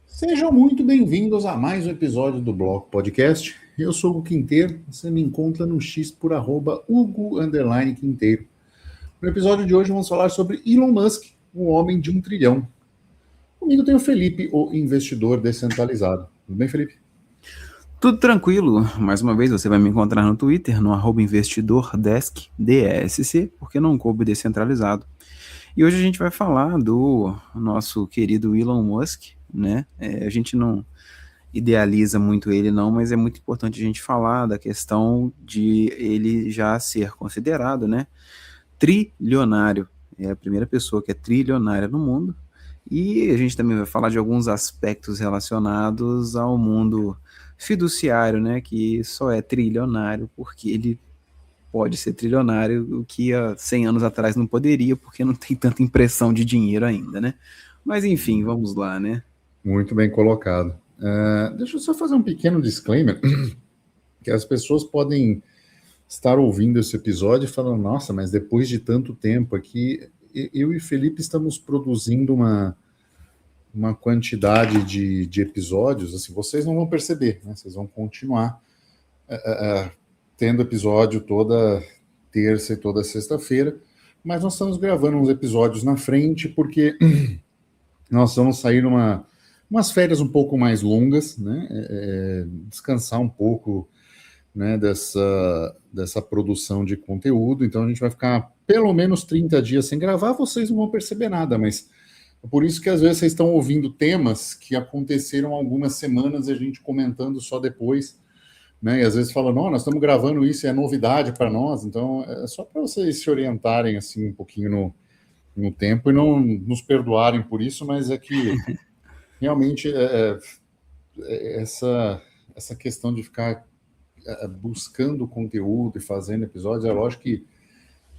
Sejam muito bem-vindos a mais um episódio do Bloco Podcast. Eu sou o Quinteiro, você me encontra no X por @Hugo_Quinteiro. No episódio de hoje vamos falar sobre Elon Musk, o homem de 1 trilhão. Comigo tem o Felipe, o investidor descentralizado. Tudo bem, Felipe? Tudo tranquilo. Mais uma vez você vai me encontrar no Twitter, no @investidordesk, DSC, porque não coube descentralizado. E hoje a gente vai falar do nosso querido Elon Musk, né? A gente não idealiza muito ele não, mas é muito importante a gente falar da questão de ele já ser considerado, né, trilionário. É a primeira pessoa que é trilionária no mundo. E a gente também vai falar de alguns aspectos relacionados ao mundo fiduciário, né, que só é trilionário porque ele pode ser trilionário, o que há 100 anos atrás não poderia, porque não tem tanta impressão de dinheiro ainda, né? Mas enfim, vamos lá, né? Muito bem colocado. Deixa eu só fazer um pequeno disclaimer, que as pessoas podem estar ouvindo esse episódio e falando, nossa, mas depois de tanto tempo aqui, eu e Felipe estamos produzindo uma quantidade de episódios, assim, vocês não vão perceber, né? Vocês vão continuar tendo episódio toda terça e toda sexta-feira, mas nós estamos gravando uns episódios na frente, porque nós vamos sair umas férias um pouco mais longas, né? Descansar um pouco, né, dessa produção de conteúdo, então a gente vai ficar pelo menos 30 dias sem gravar, vocês não vão perceber nada, mas é por isso que às vezes vocês estão ouvindo temas que aconteceram há algumas semanas e a gente comentando só depois, né? E às vezes fala, não, nós estamos gravando isso, é novidade para nós, então é só para vocês se orientarem assim um pouquinho no tempo e não nos perdoarem por isso, mas é que realmente essa questão de ficar buscando conteúdo e fazendo episódios, é lógico que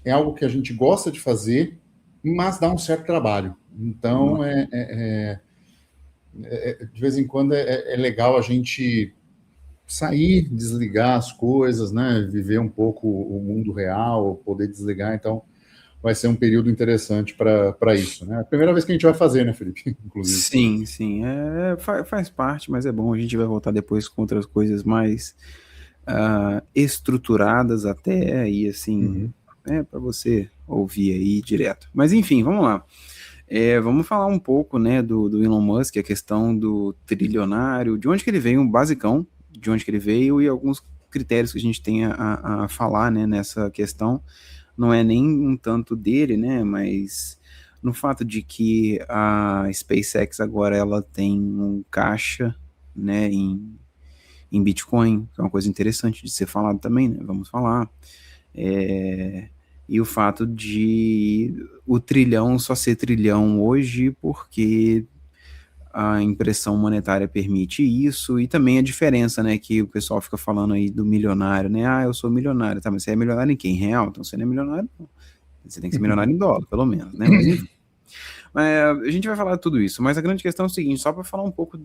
é algo que a gente gosta de fazer, mas dá um certo trabalho. Então, de vez em quando é legal a gente sair, desligar as coisas, né? Viver um pouco o mundo real, poder desligar. Então, vai ser um período interessante para isso, né? É a primeira vez que a gente vai fazer, né, Felipe? Inclusive. Sim, sim, faz parte, mas é bom, a gente vai voltar depois com outras coisas mais estruturadas até, e assim, para você ouvir aí direto. Mas enfim, vamos lá. Vamos falar um pouco, né, do Elon Musk, a questão do trilionário, de onde que ele veio, um basicão, de onde que ele veio e alguns critérios que a gente tem a falar, né, nessa questão. Não é nem um tanto dele, né, mas no fato de que a SpaceX agora ela tem um caixa, né, em Bitcoin, que é uma coisa interessante de ser falado também, né, vamos falar. E o fato de o trilhão só ser trilhão hoje porque a impressão monetária permite isso, e também a diferença, né, que o pessoal fica falando aí do milionário, né, eu sou milionário, tá, mas você é milionário em quem? Em real? Então você não é milionário, não. Você tem que ser milionário em dólar, pelo menos, né, mas enfim. A gente vai falar de tudo isso, mas a grande questão é o seguinte, só para falar um pouco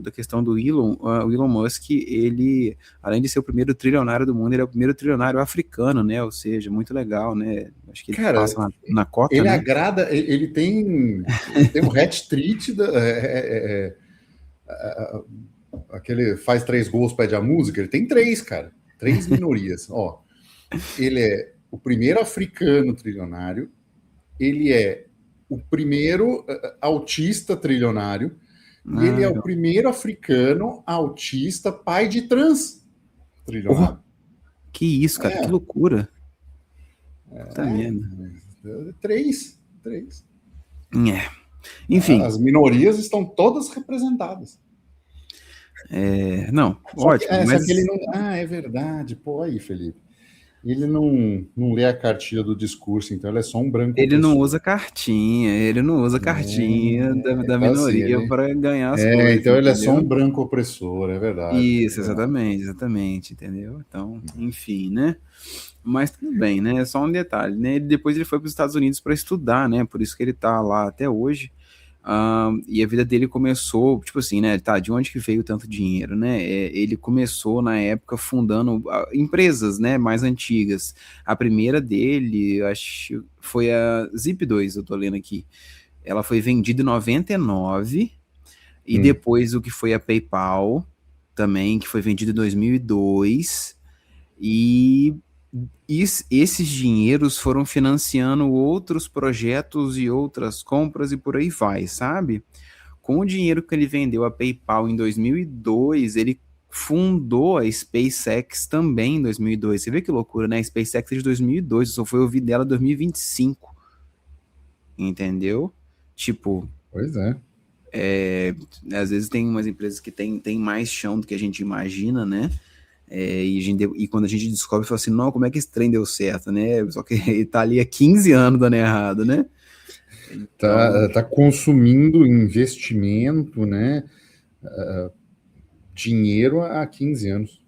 da questão do Elon, o Elon Musk, ele, além de ser o primeiro trilionário do mundo, ele é o primeiro trilionário africano, né, ou seja, muito legal, né, acho que ele Cara, passa na cota, ele né. agrada, ele tem um hat-trick aquele faz 3 gols, pede a música, ele tem 3, cara. 3 minorias. Ó, ele é o primeiro africano trilionário, ele é o primeiro autista trilionário, e ele é o primeiro africano autista pai de trans trilionário. Que isso, cara, que loucura. Tá vendo? 3. Enfim. As minorias estão todas representadas. Não, Só ótimo, que, mas... só que ele não... é verdade. Pô, aí, Felipe. Ele não lê a cartilha do discurso, então ele é só um branco Ele não opressor. usa cartinha, da Então, assim, minoria para ganhar as coisas, então ele é só um entendeu? branco opressor, é verdade. Isso, exatamente, entendeu? Então, enfim, né? Mas tudo bem, né? É só um detalhe, né? Depois ele foi para os Estados Unidos para estudar, né? Por isso que ele tá lá até hoje. E a vida dele começou, tipo assim, né? Tá, de onde que veio tanto dinheiro, né? Ele começou na época fundando empresas, né? Mais antigas. A primeira dele, acho, foi a Zip2, eu tô lendo aqui. Ela foi vendida em 99. E depois o que foi a PayPal, também, que foi vendido em 2002. E esses dinheiros foram financiando outros projetos e outras compras e por aí vai, sabe? Com o dinheiro que ele vendeu a PayPal em 2002, ele fundou a SpaceX também em 2002. Você vê que loucura, né? A SpaceX é de 2002, eu só fui ouvir dela em 2025. Entendeu? Tipo, Pois é. às vezes tem umas empresas que tem mais chão do que a gente imagina, né? E quando a gente descobre, fala assim, não, como é que esse trem deu certo, né? Só que ele tá ali há 15 anos dando errado, né? Então, Tá consumindo investimento, né? Dinheiro há 15 anos.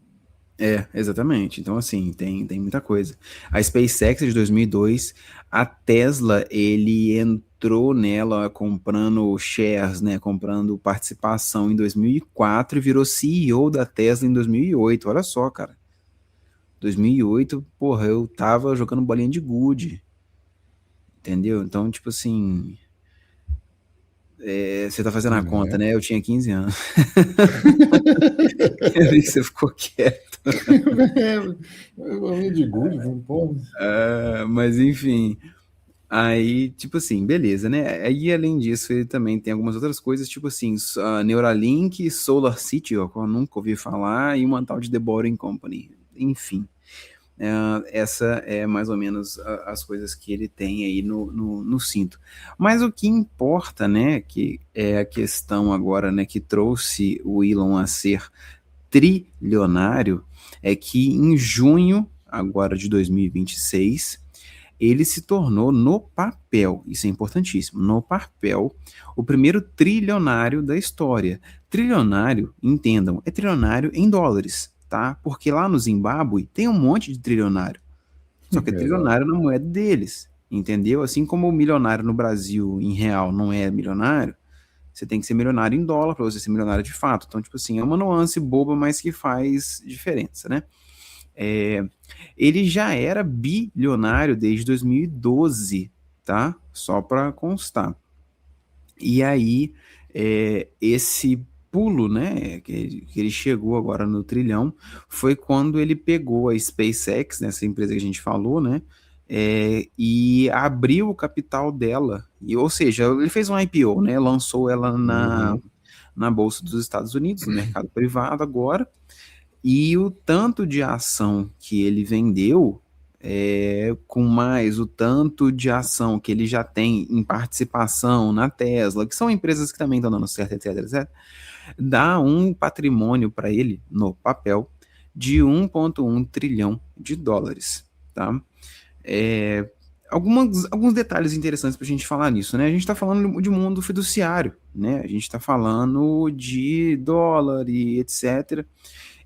exatamente. Então, assim, tem muita coisa. A SpaceX é de 2002, a Tesla, ele entrou nela comprando shares, né? Comprando participação em 2004 e virou CEO da Tesla em 2008. Olha só, cara. 2008, porra, eu tava jogando bolinha de gude, entendeu? Então, tipo assim, você tá fazendo a conta, Né? né? Eu tinha 15 anos. Eu vi que você ficou quieto. Bolinha de gude, pô. Mas enfim, aí, tipo assim, beleza, né? Aí, além disso, ele também tem algumas outras coisas, tipo assim, Neuralink, Solar City, ó, que eu nunca ouvi falar, e uma tal de The Boring Company. Enfim, essa é mais ou menos as coisas que ele tem aí no cinto. Mas o que importa, né, que é a questão agora, né, que trouxe o Elon a ser trilionário, é que em junho, agora de 2026, ele se tornou no papel, isso é importantíssimo, no papel, o primeiro trilionário da história. Trilionário, entendam, é trilionário em dólares, tá? Porque lá no Zimbábue tem um monte de trilionário, só que é Exato. trilionário na moeda deles, entendeu? Assim como o milionário no Brasil em real não é milionário, você tem que ser milionário em dólar para você ser milionário de fato. Então, tipo assim, é uma nuance boba, mas que faz diferença, né? É, ele já era bilionário desde 2012, tá? Só para constar. E aí, esse pulo, né, que ele chegou agora no trilhão, foi quando ele pegou a SpaceX, nessa empresa que a gente falou, né, e abriu o capital dela. Ou seja, ele fez um IPO, né, lançou ela Uhum. na Bolsa dos Estados Unidos, no mercado privado agora, e o tanto de ação que ele vendeu, com mais o tanto de ação que ele já tem em participação na Tesla, que são empresas que também estão dando certo, etc, etc, dá um patrimônio para ele, no papel, de 1,1 trilhão de dólares, tá? É, alguns detalhes interessantes para a gente falar nisso, né? A gente está falando de mundo fiduciário, né? A gente está falando de dólar e etc.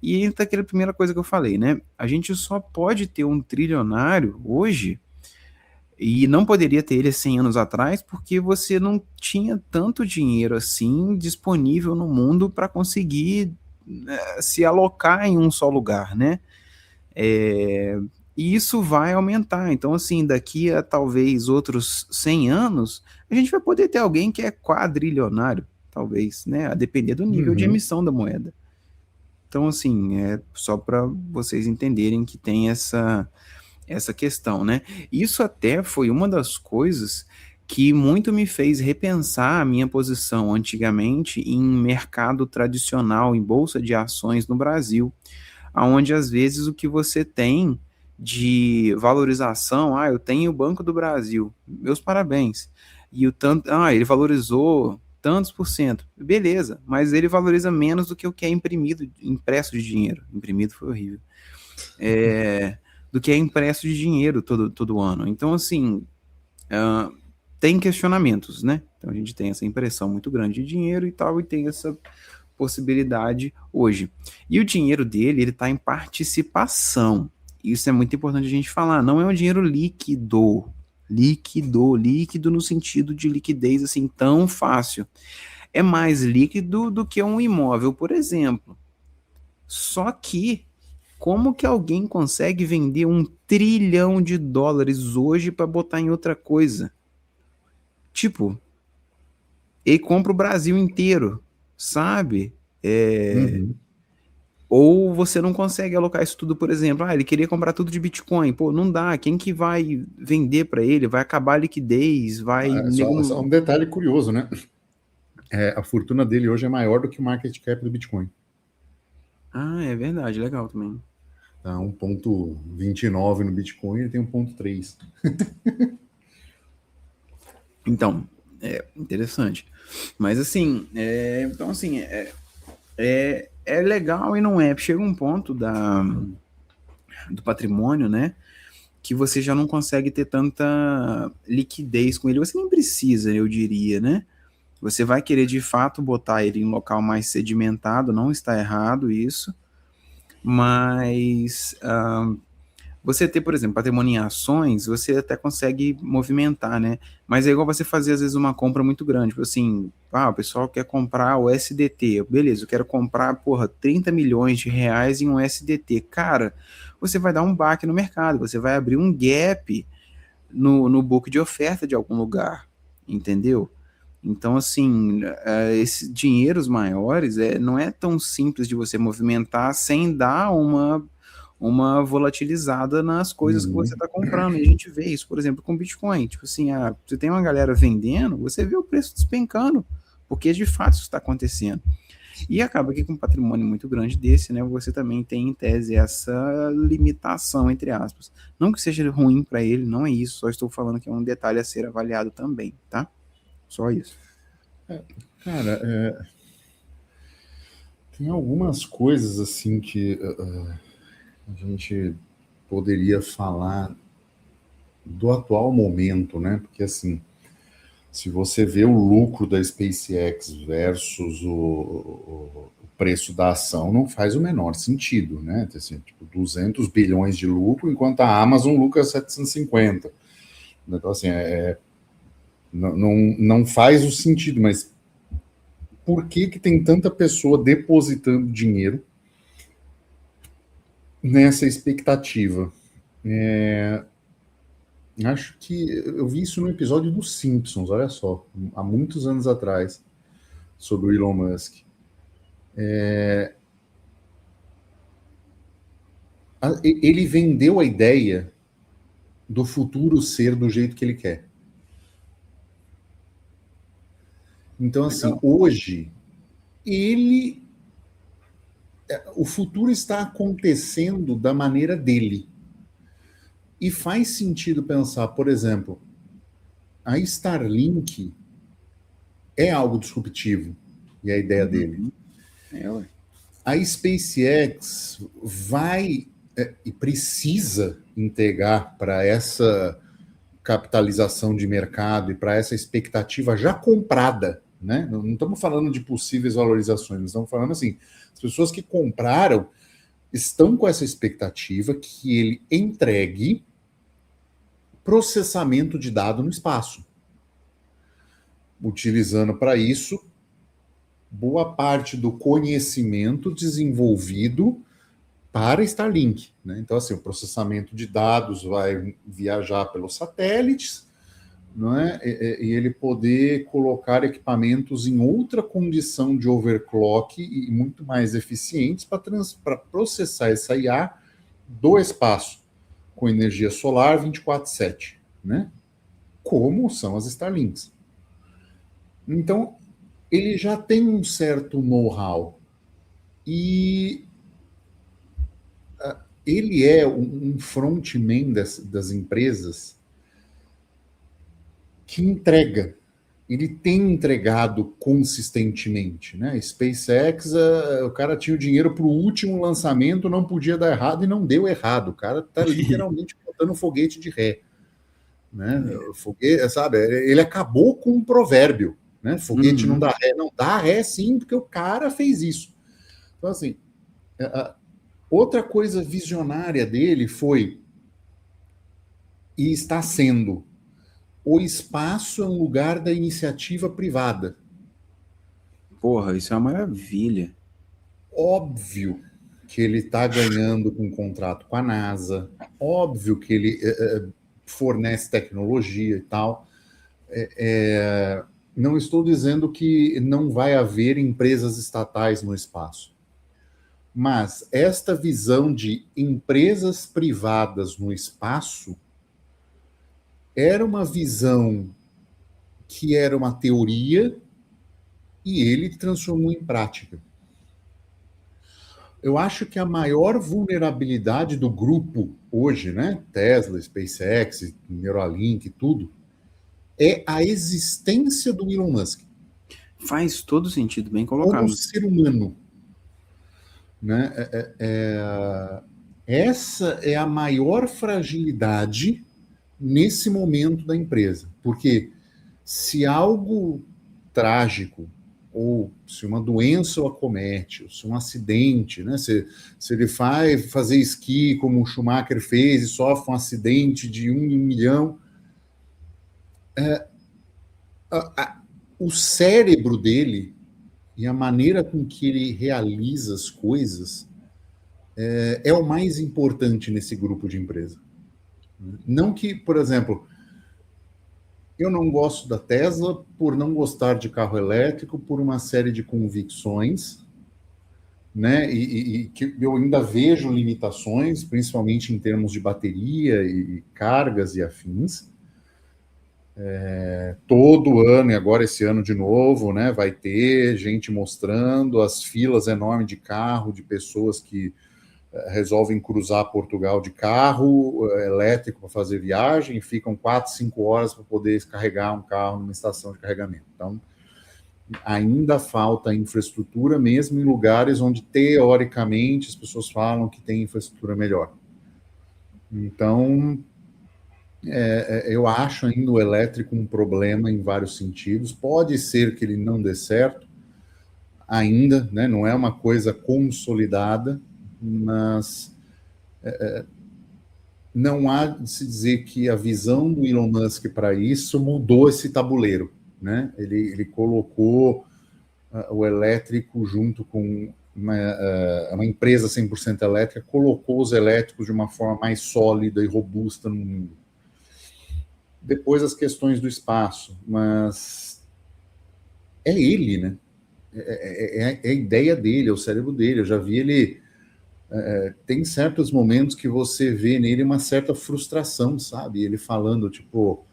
E entra aquela primeira coisa que eu falei, né? A gente só pode ter um trilionário hoje e não poderia ter ele 100 anos atrás porque você não tinha tanto dinheiro assim disponível no mundo para conseguir se alocar em um só lugar, né? É, e isso vai aumentar. Então, assim, daqui a talvez outros 100 anos, a gente vai poder ter alguém que é quadrilionário, talvez, né? A depender do nível de Uhum. emissão da moeda. Então, assim, é só para vocês entenderem que tem essa questão, né? Isso até foi uma das coisas que muito me fez repensar a minha posição antigamente em mercado tradicional, em bolsa de ações no Brasil, aonde às vezes o que você tem de valorização, eu tenho o Banco do Brasil, meus parabéns. E o tanto, ele valorizou tantos por cento. Beleza, mas ele valoriza menos do que o que é imprimido, impresso de dinheiro. Imprimido foi horrível. Do que é impresso de dinheiro todo ano. Então, assim, tem questionamentos, né? Então a gente tem essa impressão muito grande de dinheiro e tal, e tem essa possibilidade hoje. E o dinheiro dele, ele está em participação. Isso é muito importante a gente falar. Não é um dinheiro líquido. Líquido no sentido de liquidez assim tão fácil. É mais líquido do que um imóvel, por exemplo. Só que como que alguém consegue vender 1 trilhão de dólares hoje para botar em outra coisa? Tipo, ele compra o Brasil inteiro. sabe? Uhum. Ou você não consegue alocar isso tudo, por exemplo, ele queria comprar tudo de Bitcoin, pô, não dá, quem que vai vender para ele? Vai acabar a liquidez, vai... Só um detalhe curioso, né? A fortuna dele hoje é maior do que o market cap do Bitcoin. Ah, é verdade, legal também. Tá 1,29 no Bitcoin, ele tem 1,3. Então, interessante. Mas assim, então assim, é legal e não é. Chega um ponto do patrimônio, né? Que você já não consegue ter tanta liquidez com ele. Você nem precisa, eu diria, né? Você vai querer de fato botar ele em um local mais sedimentado, não está errado isso, mas você ter, por exemplo, patrimônio em ações, você até consegue movimentar, né? Mas é igual você fazer, às vezes, uma compra muito grande. Tipo assim, o pessoal quer comprar o SDT. Beleza, eu quero comprar, porra, 30 milhões de reais em um SDT. Cara, você vai dar um baque no mercado, você vai abrir um gap no book de oferta de algum lugar, entendeu? Então, assim, esses dinheiros maiores não é tão simples de você movimentar sem dar uma volatilizada nas coisas que você Uhum. está comprando. E a gente vê isso, por exemplo, com Bitcoin. Tipo assim, você tem uma galera vendendo, você vê o preço despencando, porque de fato isso está acontecendo. E acaba que com um patrimônio muito grande desse, né, você também tem em tese essa limitação, entre aspas. Não que seja ruim para ele, não é isso, só estou falando que é um detalhe a ser avaliado também, tá? Só isso. Cara, tem algumas coisas assim que a gente poderia falar do atual momento, né? Porque assim, se você vê o lucro da SpaceX versus o preço da ação, não faz o menor sentido, né? Assim, tipo, 200 bilhões de lucro, enquanto a Amazon lucra 750. Então, assim, não faz o sentido, mas por que tem tanta pessoa depositando dinheiro nessa expectativa? Acho que eu vi isso no episódio dos Simpsons, olha só, há muitos anos atrás, sobre o Elon Musk. Ele vendeu a ideia do futuro ser do jeito que ele quer. Então, assim, Legal. hoje, ele. O futuro está acontecendo da maneira dele. E faz sentido pensar, por exemplo, a Starlink é algo disruptivo, e a ideia dele. Uhum. Ué. A SpaceX vai e precisa entregar para essa capitalização de mercado e para essa expectativa já comprada, né? Não estamos falando de possíveis valorizações, estamos falando assim, as pessoas que compraram estão com essa expectativa que ele entregue processamento de dado no espaço, utilizando para isso boa parte do conhecimento desenvolvido para Starlink, né? Então, assim, o processamento de dados vai viajar pelos satélites, não é? E ele poder colocar equipamentos em outra condição de overclock e muito mais eficientes para processar essa IA do espaço com energia solar 24/7, né? Como são as Starlinks. Então, ele já tem um certo know-how e ele é um frontman das empresas que entrega. Ele tem entregado consistentemente, né? SpaceX, o cara tinha o dinheiro para o último lançamento, não podia dar errado e não deu errado. O cara está literalmente botando um foguete de ré, né? O foguete, sabe? Ele acabou com um provérbio, né? Foguete não Uhum. dá ré, não dá ré sim, porque o cara fez isso. Então assim, outra coisa visionária dele foi e está sendo: o espaço é um lugar da iniciativa privada. Porra, isso é uma maravilha. Óbvio que ele está ganhando com um contrato com a NASA, óbvio que ele fornece tecnologia e tal, Não estou dizendo que não vai haver empresas estatais no espaço, mas esta visão de empresas privadas no espaço era uma visão que era uma teoria e ele transformou em prática. Eu acho que a maior vulnerabilidade do grupo hoje, né, Tesla, SpaceX, Neuralink, tudo, é a existência do Elon Musk. Faz todo sentido, bem Como colocado. ser humano. Né? Essa é a maior fragilidade nesse momento da empresa. Porque se algo trágico, ou se uma doença o acomete, ou se um acidente, né? se ele vai fazer esqui como o Schumacher fez e sofre um acidente de 1 em 1 milhão, o cérebro dele e a maneira com que ele realiza as coisas é o mais importante nesse grupo de empresa. Não que, por exemplo, eu não gosto da Tesla por não gostar de carro elétrico, por uma série de convicções, né? E que eu ainda vejo limitações, principalmente em termos de bateria e cargas e afins. Todo ano, e agora esse ano de novo, né, vai ter gente mostrando as filas enormes de carro, de pessoas que resolvem cruzar Portugal de carro elétrico para fazer viagem e ficam 4, 5 horas para poder carregar um carro numa estação de carregamento. Então, ainda falta infraestrutura, mesmo em lugares onde, teoricamente, as pessoas falam que tem infraestrutura melhor. Então, eu acho ainda o elétrico um problema em vários sentidos. Pode ser que ele não dê certo ainda, né? Não é uma coisa consolidada, mas não há de se dizer que a visão do Elon Musk para isso mudou esse tabuleiro, né? Ele colocou o elétrico junto com uma empresa 100% elétrica, colocou os elétricos de uma forma mais sólida e robusta no mundo. Depois as questões do espaço, mas é ele, né? É a ideia dele, é o cérebro dele. Eu já vi ele. Tem certos momentos que você vê nele uma certa frustração, sabe? Ele falando, tipo,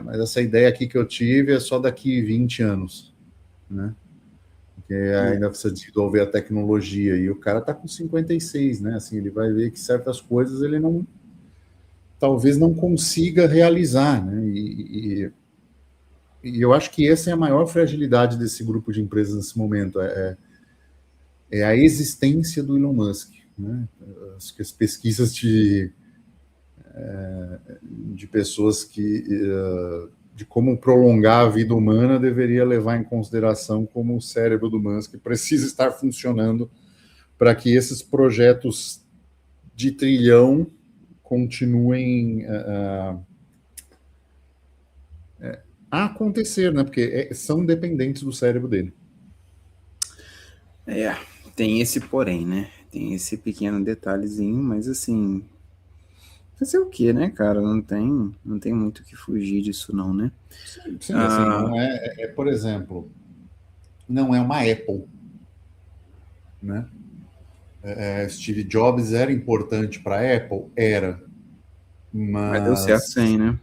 mas essa ideia aqui que eu tive é só daqui 20 anos, né? Porque ainda precisa desenvolver a tecnologia. E o cara tá com 56, né? Assim, ele vai ver que certas coisas ele não. Talvez não consiga realizar, né? E eu acho que essa é a maior fragilidade desse grupo de empresas nesse momento. É a existência do Elon Musk. Né? As pesquisas de pessoas de como prolongar a vida humana deveria levar em consideração como o cérebro do Musk precisa estar funcionando para que esses projetos de trilhão continuem a acontecer, né? Porque são dependentes do cérebro dele. Tem esse porém, né? Tem esse pequeno detalhezinho, mas assim, fazer o quê, né, cara? Não tem muito o que fugir disso, não, né? Sim, assim, não por exemplo, não é uma Apple, né? Steve Jobs era importante para a Apple? Era. Mas deu certo sem, né?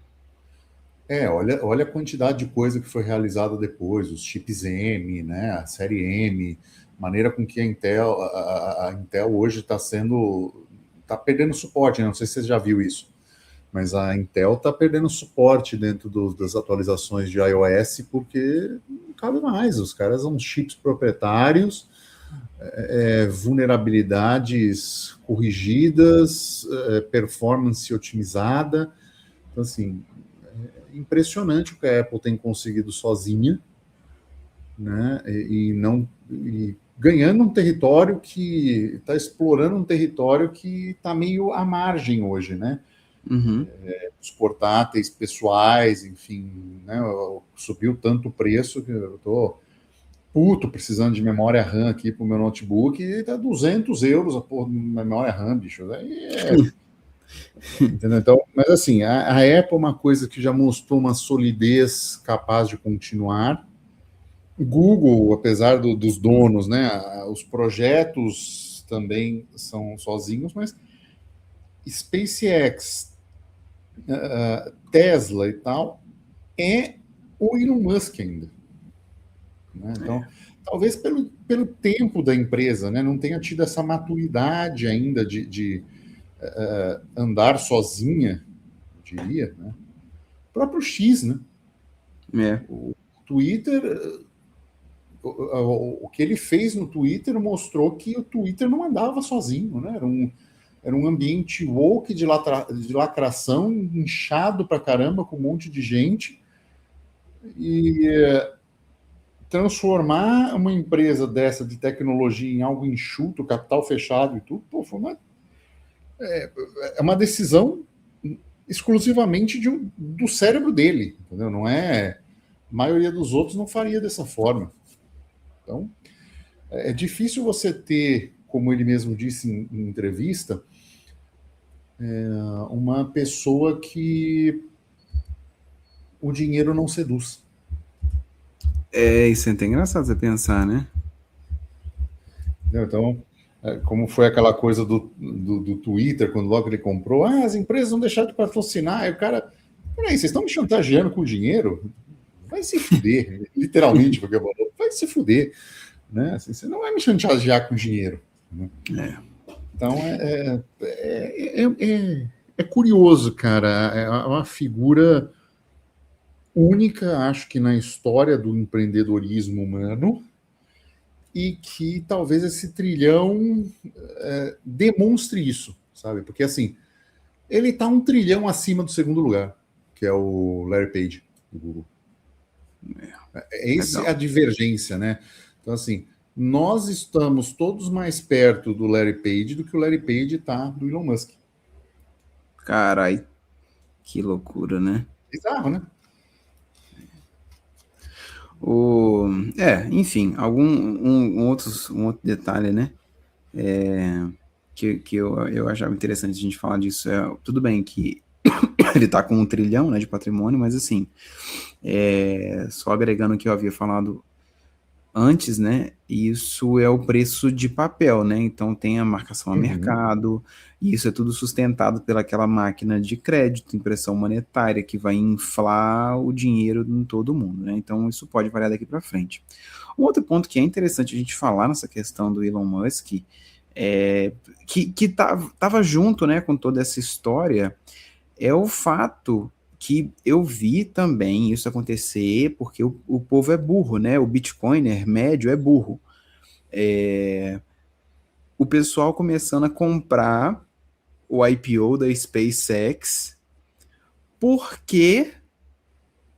Olha a quantidade de coisa que foi realizada depois, os chips M, né, a série M, maneira com que a Intel hoje está perdendo suporte, né? Não sei se você já viu isso, mas a Intel está perdendo suporte dentro das atualizações de iOS porque não cabe mais, os caras são chips proprietários, vulnerabilidades corrigidas, performance otimizada, então assim, impressionante o que a Apple tem conseguido sozinha, né? E ganhando um território que está explorando um território que está meio à margem hoje, né? Uhum. Os portáteis pessoais, enfim, né? Subiu tanto o preço que eu tô puto precisando de memória RAM aqui para o meu notebook e tá 200 euros a porra de memória RAM, bicho. Aí Entendeu? Então, mas assim, a Apple é uma coisa que já mostrou uma solidez capaz de continuar. O Google, apesar dos donos, né, os projetos também são sozinhos, mas SpaceX, Tesla e tal, é o Elon Musk ainda. Né? Então, talvez pelo tempo da empresa, né, não tenha tido essa maturidade ainda de andar sozinha, eu diria. Né? O próprio X, né? O Twitter, o que ele fez no Twitter mostrou que o Twitter não andava sozinho, né? Era um ambiente woke de lacração, inchado pra caramba, com um monte de gente. E transformar uma empresa dessa de tecnologia em algo enxuto, capital fechado e tudo, pô, foi uma decisão exclusivamente do cérebro dele, entendeu? Não é... A maioria dos outros não faria dessa forma. Então, é difícil você ter, como ele mesmo disse em entrevista, uma pessoa que o dinheiro não seduz. Isso é até engraçado você pensar, né? Então, como foi aquela coisa do Twitter, quando logo ele comprou, as empresas vão deixar de patrocinar, aí o cara, peraí, vocês estão me chantageando com dinheiro? Vai se fuder, literalmente, porque vai se fuder, né? Assim, você não vai me chantagear com dinheiro. Né? Então, é curioso, cara, é uma figura única, acho que na história do empreendedorismo humano, e que talvez esse trilhão demonstre isso, sabe? Porque, assim, ele está 1 trilhão acima do segundo lugar, que é o Larry Page, do Google. Essa é a divergência, né? Então, assim, nós estamos todos mais perto do Larry Page do que o Larry Page está do Elon Musk. Carai, que loucura, né? Bizarro, né? Enfim, um outro detalhe, né? Que eu achava interessante a gente falar disso. Tudo bem que ele tá com 1 trilhão, né, de patrimônio, mas assim, só agregando o que eu havia falado antes, né? Isso é o preço de papel, né? Então tem a marcação a mercado, e isso é tudo sustentado pelaquela máquina de crédito, impressão monetária, que vai inflar o dinheiro em todo mundo, né? Então isso pode variar daqui para frente. Um outro ponto que é interessante a gente falar nessa questão do Elon Musk, que tava junto, né, com toda essa história, é o fato que eu vi também isso acontecer, porque o povo é burro, né? O Bitcoiner médio é burro. O pessoal começando a comprar o IPO da SpaceX porque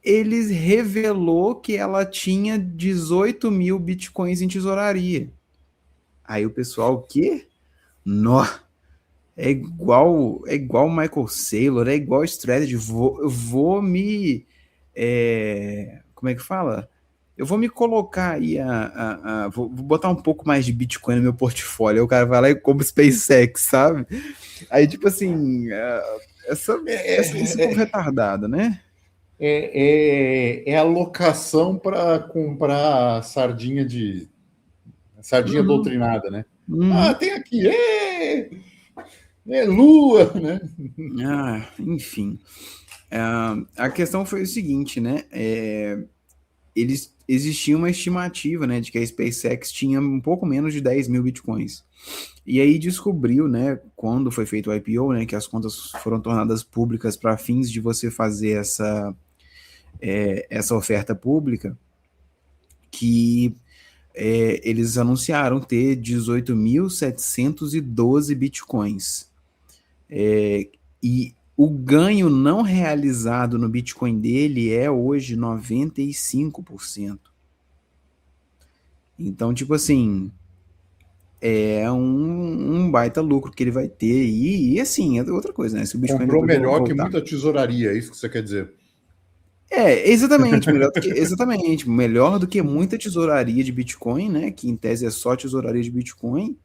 eles revelou que ela tinha 18 mil Bitcoins em tesouraria. Aí o pessoal, o quê? Nossa! É igual o Michael Saylor, é igual Strategy. Vou me. Como é que fala? Eu vou me colocar aí vou botar um pouco mais de Bitcoin no meu portfólio. Aí o cara vai lá e compra o SpaceX, sabe? Aí, tipo assim, esse povo retardado, né? É a locação para comprar sardinha doutrinada, né? Tem aqui, Lua, né? Enfim. A questão foi o seguinte, né? Existia uma estimativa, né, de que a SpaceX tinha um pouco menos de 10 mil Bitcoins. E aí descobriu, né, quando foi feito o IPO, né, que as contas foram tornadas públicas para fins de você fazer essa oferta pública, que eles anunciaram ter 18.712 Bitcoins. E o ganho não realizado no Bitcoin dele é hoje 95%. Então, tipo assim, é um baita lucro que ele vai ter. E assim, é outra coisa, né? Se o Bitcoin comprou melhor voltar, que muita tesouraria, é isso que você quer dizer? Exatamente, melhor do que muita tesouraria de Bitcoin, né? Que em tese é só tesouraria de Bitcoin.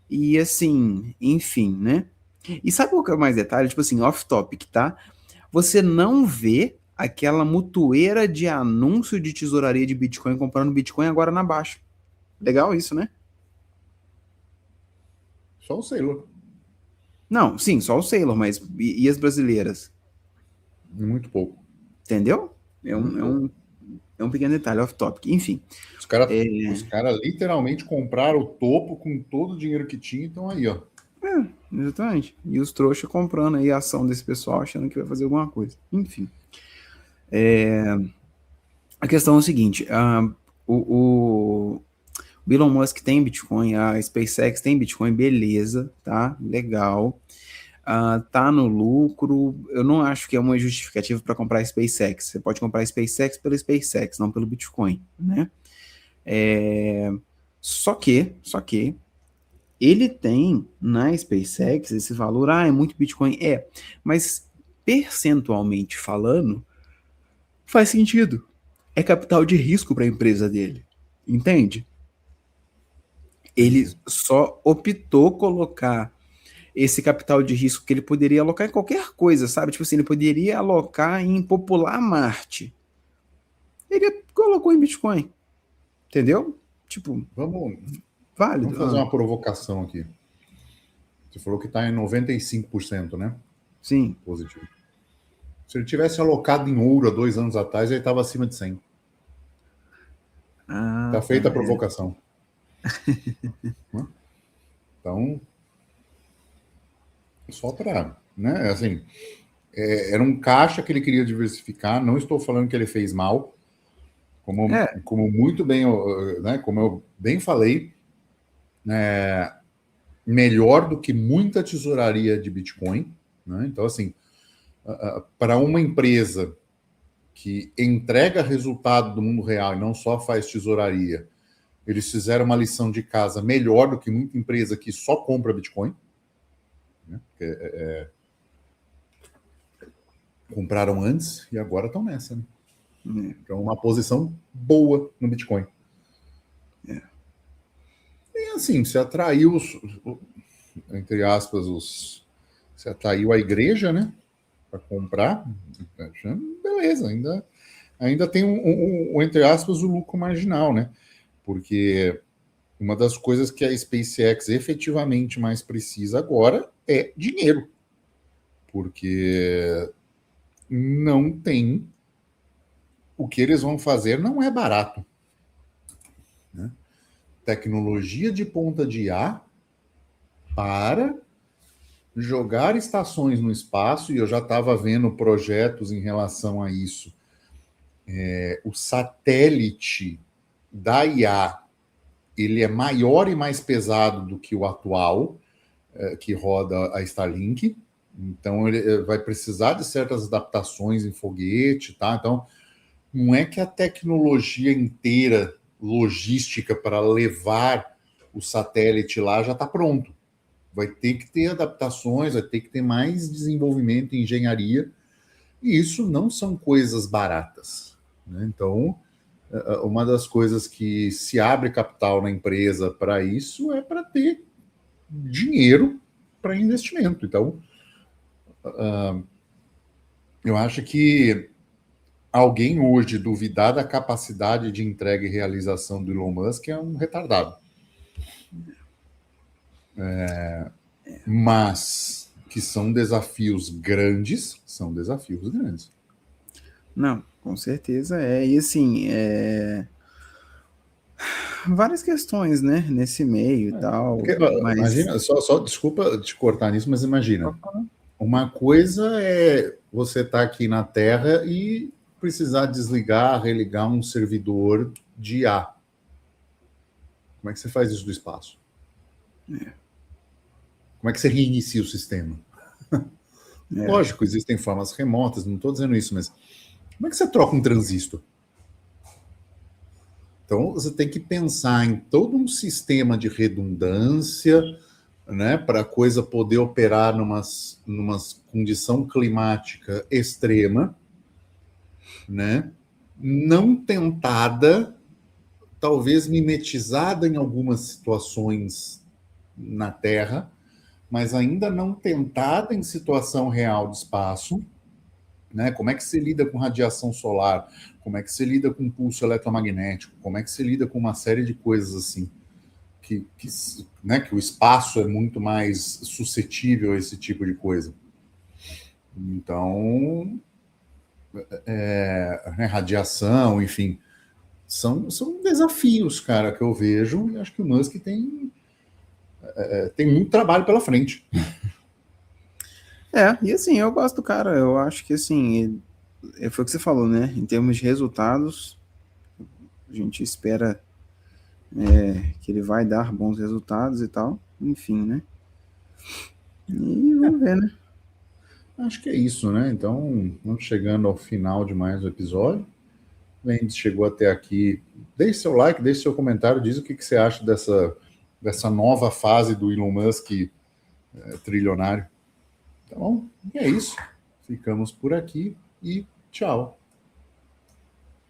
E assim, enfim, né? E sabe qual que é o mais detalhe? Tipo assim, off-topic, tá? Você não vê aquela mutueira de anúncio de tesouraria de Bitcoin comprando Bitcoin agora na baixa. Legal isso, né? Só o Sailor. Não, sim, só o Sailor, mas e as brasileiras? Muito pouco. Entendeu? É Muito um, é pouco. um, é um pequeno detalhe, off-topic. Enfim, Os caras é, os cara literalmente compraram o topo com todo o dinheiro que tinha, então aí, ó. exatamente. E os trouxas comprando aí a ação desse pessoal, achando que vai fazer alguma coisa. Enfim. A questão é o seguinte: o Elon Musk tem Bitcoin, a SpaceX tem Bitcoin, beleza, tá? Legal. Tá no lucro. Eu não acho que é uma justificativa para comprar a SpaceX. Você pode comprar a SpaceX pela SpaceX, não pelo Bitcoin, né? É, só que ele tem na SpaceX esse valor, é muito Bitcoin, mas percentualmente falando, faz sentido. É capital de risco para a empresa dele, entende? Ele Entendi. só optou colocar esse capital de risco que ele poderia alocar em qualquer coisa, sabe? Tipo assim, ele poderia alocar em popular Marte. Ele colocou em Bitcoin, entendeu? Tipo, Vamos, válido. vamos fazer uma provocação aqui. Você falou que está em 95%, né? Sim. Positivo. Se ele tivesse alocado em ouro há 2 anos atrás, ele estava acima de 100. Tá Tá. feita a provocação. Né? Então, só para, né? Assim, era um caixa que ele queria diversificar. Não estou falando que ele fez mal, É, como muito bem, né? Como eu bem falei, melhor do que muita tesouraria de Bitcoin. Né? Então, assim, para uma empresa que entrega resultado do mundo real e não só faz tesouraria, eles fizeram uma lição de casa melhor do que muita empresa que só compra Bitcoin. Né? Compraram antes e agora estão nessa. Né? Então, uma posição boa no Bitcoin. E assim, se atraiu, entre aspas, se atraiu a igreja, né? Para comprar, beleza, ainda tem entre aspas, o lucro marginal, né? Porque uma das coisas que a SpaceX efetivamente mais precisa agora é dinheiro. Porque não tem. O que eles vão fazer não é barato. Né? Tecnologia de ponta de IA para jogar estações no espaço, e eu já estava vendo projetos em relação a isso. O satélite da IA ele é maior e mais pesado do que o atual, que roda a Starlink. Então, ele vai precisar de certas adaptações em foguete, tá? Então, não é que a tecnologia inteira, logística para levar o satélite lá já está pronto. Vai ter que ter adaptações, vai ter que ter mais desenvolvimento em engenharia, e isso não são coisas baratas. Né? Então, uma das coisas que se abre capital na empresa para isso é para ter dinheiro para investimento. Então, eu acho que alguém hoje duvidar da capacidade de entrega e realização do Elon Musk é um retardado. Mas que são desafios grandes, são desafios grandes. não, com certeza é. E assim, várias questões, né, nesse meio e tal, Porque, mas imagina, só desculpa te cortar nisso, mas imagina, uma coisa é você estar aqui na Terra e precisar desligar, religar um servidor de IA. Como é que você faz isso do espaço? Como é que você reinicia o sistema? é, Lógico, existem formas remotas, não estou dizendo isso, mas como é que você troca um transistor? Então, você tem que pensar em todo um sistema de redundância, né, para a coisa poder operar numa condição climática extrema, né, não tentada, talvez mimetizada em algumas situações na Terra, mas ainda não tentada em situação real de espaço, né? Como é que se lida com radiação solar? Como é que se lida com pulso eletromagnético? Como é que se lida com uma série de coisas assim? Né, que o espaço é muito mais suscetível a esse tipo de coisa. Então, né, radiação, enfim, são desafios, cara, que eu vejo, e acho que o Musk tem muito trabalho pela frente. E assim, eu gosto do cara, eu acho que assim, foi o que você falou, né? Em termos de resultados, a gente espera que ele vai dar bons resultados e tal, enfim, né? E vamos ver, né? Acho que é isso, né? Então, vamos chegando ao final de mais um episódio. Bem, chegou até aqui. Deixe seu like, deixe seu comentário, diz o que você acha dessa nova fase do Elon Musk trilionário. Tá bom? E é isso. Ficamos por aqui e tchau.